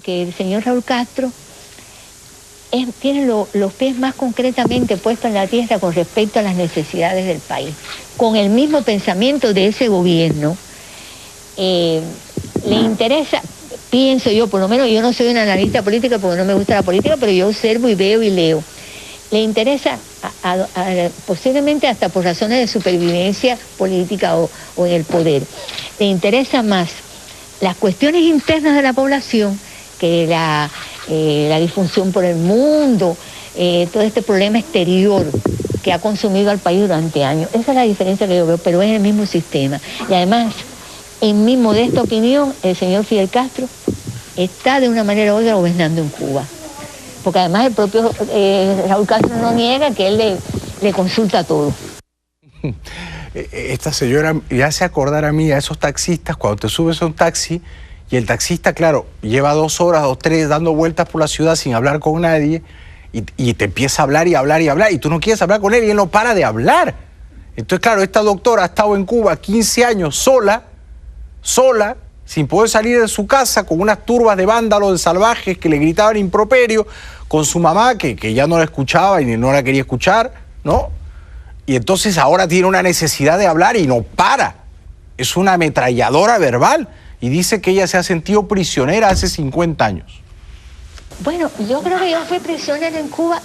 que el señor Raúl Castro tiene los pies más concretamente puestos en la tierra con respecto a las necesidades del país. Con el mismo pensamiento de ese gobierno, le interesa, pienso yo, por lo menos yo no soy una analista política porque no me gusta la política, pero yo observo y veo y leo. Le interesa, posiblemente hasta por razones de supervivencia política o en el poder, le interesa más las cuestiones internas de la población que la disfunción por el mundo, todo este problema exterior que ha consumido al país durante años. Esa es la diferencia que yo veo, pero es el mismo sistema. Y además, en mi modesta opinión, el señor Fidel Castro está de una manera u otra gobernando en Cuba. Porque además el propio Raúl Castro no niega que él le consulta todo. Esta señora ya se acordará a mí a esos taxistas cuando te subes a un taxi y el taxista, claro, lleva 2 horas o 3 dando vueltas por la ciudad sin hablar con nadie y te empieza a hablar y hablar y hablar y tú no quieres hablar con él y él no para de hablar. Entonces, claro, esta doctora ha estado en Cuba 15 años sola, sin poder salir de su casa, con unas turbas de vándalos, de salvajes que le gritaban improperio, con su mamá que ya no la escuchaba y no la quería escuchar, ¿no? Y entonces ahora tiene una necesidad de hablar y no para. Es una ametralladora verbal y dice que ella se ha sentido prisionera hace 50 años. Bueno, yo creo que yo fui prisionera en Cuba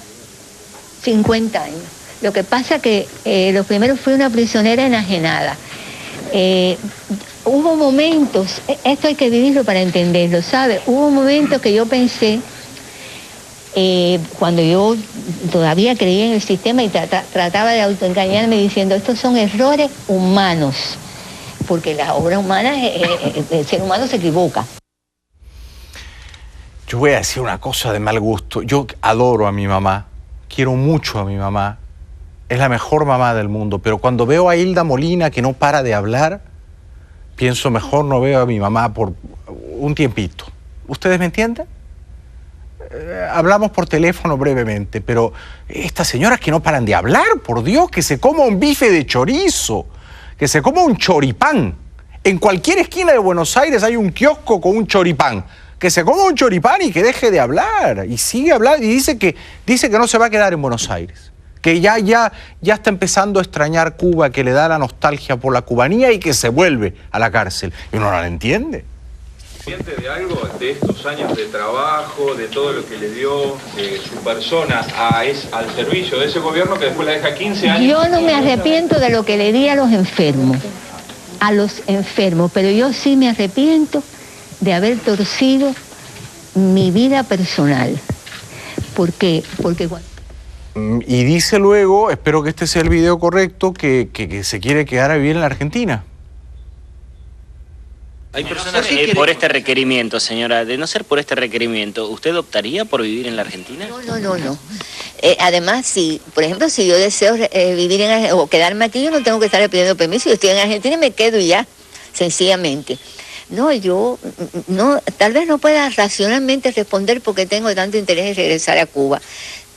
50 años. Lo que pasa que lo primero fui una prisionera enajenada. Hubo momentos, esto hay que vivirlo para entenderlo, ¿sabe? Hubo momentos que yo pensé, cuando yo todavía creía en el sistema y trataba de autoengañarme diciendo, estos son errores humanos, porque la obra humana, el ser humano se equivoca. Yo voy a decir una cosa de mal gusto, yo adoro a mi mamá, quiero mucho a mi mamá, es la mejor mamá del mundo, pero cuando veo a Hilda Molina que no para de hablar, pienso mejor no veo a mi mamá por un tiempito. ¿Ustedes me entienden? Hablamos por teléfono brevemente, pero estas señoras que no paran de hablar, por Dios, que se coma un bife de chorizo, que se coma un choripán. En cualquier esquina de Buenos Aires hay un kiosco con un choripán. Que se coma un choripán y que deje de hablar. Y sigue hablando y dice que no se va a quedar en Buenos Aires. Que ya está empezando a extrañar Cuba, que le da la nostalgia por la cubanía y que se vuelve a la cárcel. Y uno no la entiende. ¿Siente de algo de estos años de trabajo, de todo lo que le dio su persona al servicio de ese gobierno que después la deja 15 años? Yo no me arrepiento de lo que le di a los enfermos, pero yo sí me arrepiento de haber torcido mi vida personal. ¿Por qué? Porque y dice luego, espero que este sea el video correcto, que se quiere quedar a vivir en la Argentina. Hay personas por este requerimiento, señora, de no ser por este requerimiento, ¿usted optaría por vivir en la Argentina? No. Además, por ejemplo, si yo deseo vivir o quedarme aquí, yo no tengo que estar pidiendo permiso, yo estoy en Argentina y me quedo y ya, sencillamente. No, yo tal vez no pueda racionalmente responder porque tengo tanto interés en regresar a Cuba.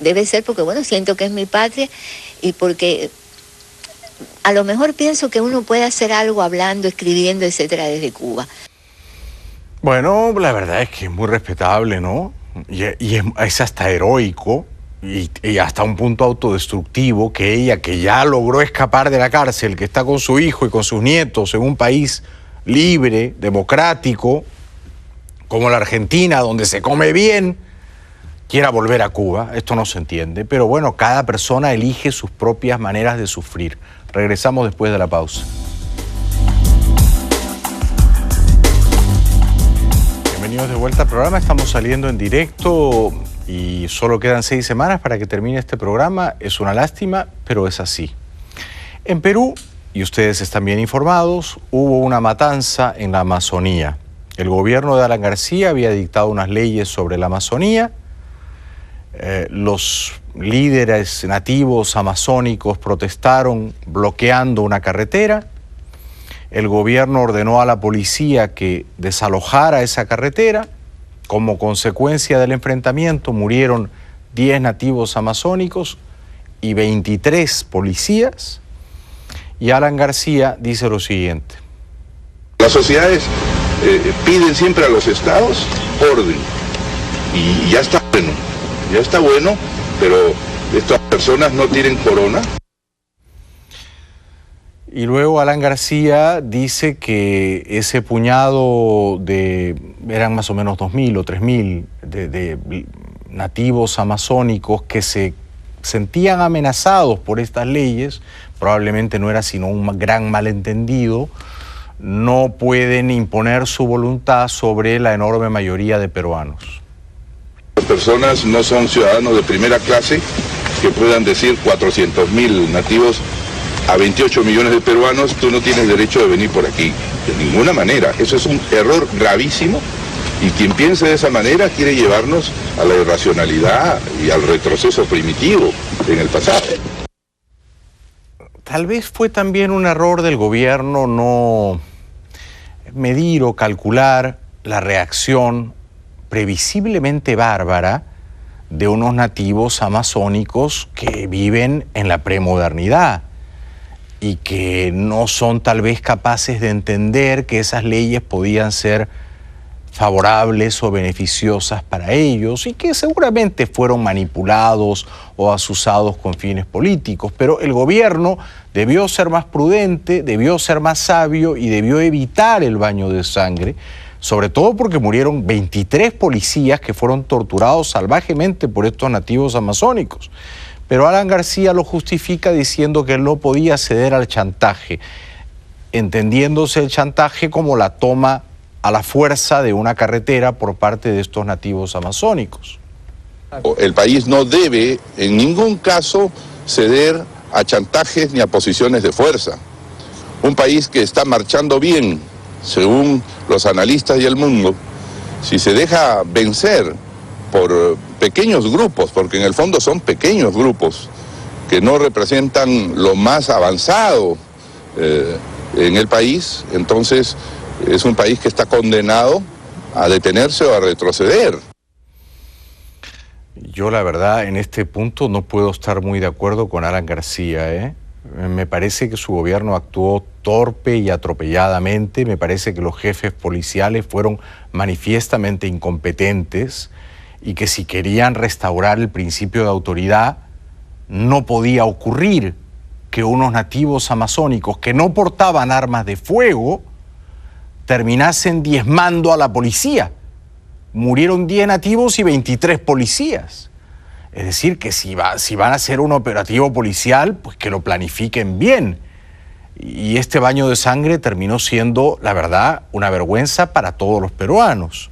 Debe ser porque, bueno, siento que es mi patria y porque a lo mejor pienso que uno puede hacer algo hablando, escribiendo, etcétera, desde Cuba. Bueno, la verdad es que es muy respetable, ¿no? Y es hasta heroico y hasta un punto autodestructivo que ella, que ya logró escapar de la cárcel, que está con su hijo y con sus nietos en un país libre, democrático, como la Argentina, donde se come bien, quiera volver a Cuba. Esto no se entiende, pero bueno, cada persona elige sus propias maneras de sufrir. Regresamos después de la pausa. Bienvenidos de vuelta al programa, estamos saliendo en directo y solo quedan 6 semanas para que termine este programa. Es una lástima, pero es así. En Perú, y ustedes están bien informados, hubo una matanza en la Amazonía. El gobierno de Alan García había dictado unas leyes sobre la Amazonía. Los líderes nativos amazónicos protestaron bloqueando una carretera. El gobierno ordenó a la policía que desalojara esa carretera. Como consecuencia del enfrentamiento murieron 10 nativos amazónicos y 23 policías. Y Alan García dice lo siguiente. Las sociedades piden siempre a los estados orden, y ya está bueno, pero estas personas no tienen corona. Y luego Alan García dice que ese puñado eran más o menos 2.000 o 3.000 de nativos amazónicos que se sentían amenazados por estas leyes, probablemente no era sino un gran malentendido, no pueden imponer su voluntad sobre la enorme mayoría de peruanos. Las personas no son ciudadanos de primera clase que puedan decir 400.000 nativos a 28 millones de peruanos, tú no tienes derecho de venir por aquí. De ninguna manera. Eso es un error gravísimo y quien piense de esa manera quiere llevarnos a la irracionalidad y al retroceso primitivo en el pasado. Tal vez fue también un error del gobierno no medir o calcular la reacción previsiblemente bárbara de unos nativos amazónicos que viven en la premodernidad y que no son tal vez capaces de entender que esas leyes podían ser favorables o beneficiosas para ellos y que seguramente fueron manipulados o asusados con fines políticos, pero el gobierno debió ser más prudente, debió ser más sabio y debió evitar el baño de sangre, sobre todo porque murieron 23 policías que fueron torturados salvajemente por estos nativos amazónicos. Pero Alan García lo justifica diciendo que él no podía ceder al chantaje, entendiéndose el chantaje como la toma a la fuerza de una carretera por parte de estos nativos amazónicos. El país no debe en ningún caso ceder a chantajes ni a posiciones de fuerza. Un país que está marchando bien, según los analistas y el mundo, si se deja vencer por pequeños grupos, porque en el fondo son pequeños grupos que no representan lo más avanzado en el país, entonces es un país que está condenado a detenerse o a retroceder. Yo la verdad en este punto no puedo estar muy de acuerdo con Alan García, Me parece que su gobierno actuó torpe y atropelladamente, me parece que los jefes policiales fueron manifiestamente incompetentes y que si querían restaurar el principio de autoridad no podía ocurrir que unos nativos amazónicos que no portaban armas de fuego terminasen diezmando a la policía. Murieron 10 nativos y 23 policías. Es decir, que si van a hacer un operativo policial, pues que lo planifiquen bien. Y este baño de sangre terminó siendo, la verdad, una vergüenza para todos los peruanos.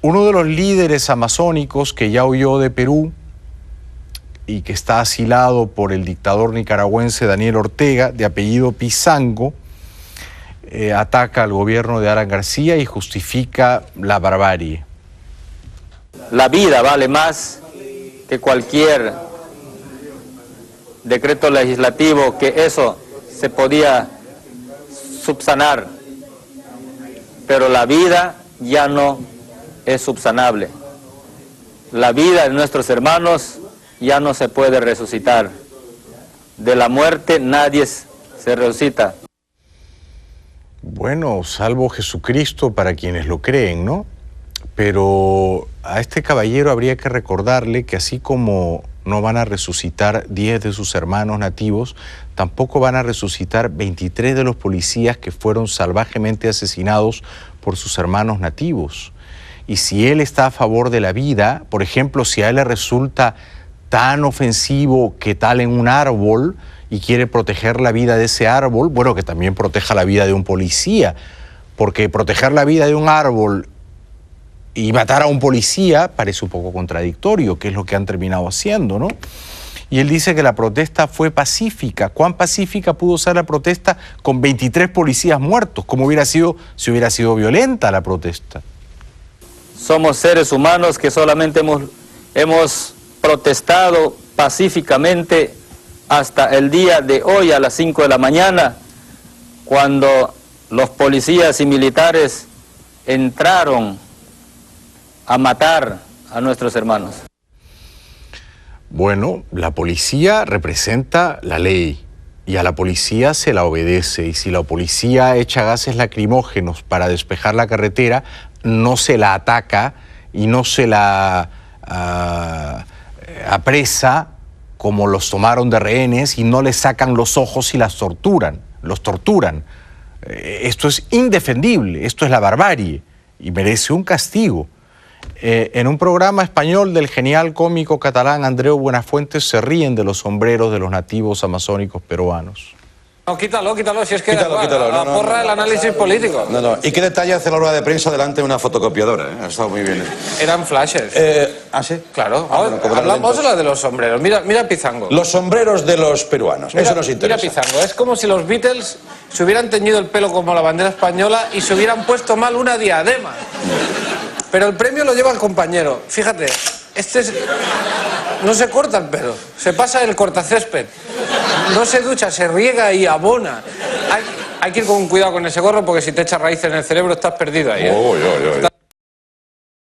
Uno de los líderes amazónicos que ya huyó de Perú y que está asilado por el dictador nicaragüense Daniel Ortega, de apellido Pizango, ataca al gobierno de Alan García y justifica la barbarie. La vida vale más que cualquier decreto legislativo, que eso se podía subsanar, pero la vida ya no es subsanable. La vida de nuestros hermanos ya no se puede resucitar. De la muerte nadie se resucita. Bueno, salvo Jesucristo para quienes lo creen, ¿no? Pero a este caballero habría que recordarle que así como no van a resucitar 10 de sus hermanos nativos, tampoco van a resucitar 23 de los policías que fueron salvajemente asesinados por sus hermanos nativos. Y si él está a favor de la vida, por ejemplo, si a él le resulta tan ofensivo que talen un árbol y quiere proteger la vida de ese árbol, bueno, que también proteja la vida de un policía, porque proteger la vida de un árbol y matar a un policía parece un poco contradictorio, que es lo que han terminado haciendo, ¿no? Y él dice que la protesta fue pacífica. ¿Cuán pacífica pudo ser la protesta con 23 policías muertos? ¿Cómo hubiera sido si hubiera sido violenta la protesta? Somos seres humanos que solamente hemos protestado pacíficamente hasta el día de hoy a las 5 de la mañana, cuando los policías y militares entraron a matar a nuestros hermanos. Bueno, la policía representa la ley y a la policía se la obedece, y si la policía echa gases lacrimógenos para despejar la carretera, no se la ataca y no se la apresa como los tomaron de rehenes y no les sacan los ojos y los torturan. Esto es indefendible, esto es la barbarie y merece un castigo. En un programa español del genial cómico catalán Andreu Buenafuente se ríen de los sombreros de los nativos amazónicos peruanos. No, quítalo, si es que quítalo, porra el análisis político. No. ¿Y qué detalle hace la rueda de prensa delante de una fotocopiadora? Ha estado muy bien. Eran flashes. ¿Ah, sí? Claro. Bueno, hablamos de la de los sombreros. Mira Pizango. Los sombreros de los peruanos. Eso nos interesa. Mira Pizango. Es como si los Beatles se hubieran teñido el pelo como la bandera española y se hubieran puesto mal una diadema. Pero el premio lo lleva el compañero. Fíjate, no se corta el pelo, se pasa el cortacésped. No se ducha, se riega y abona. Hay que ir con cuidado con ese gorro porque si te echas raíces en el cerebro estás perdido ahí.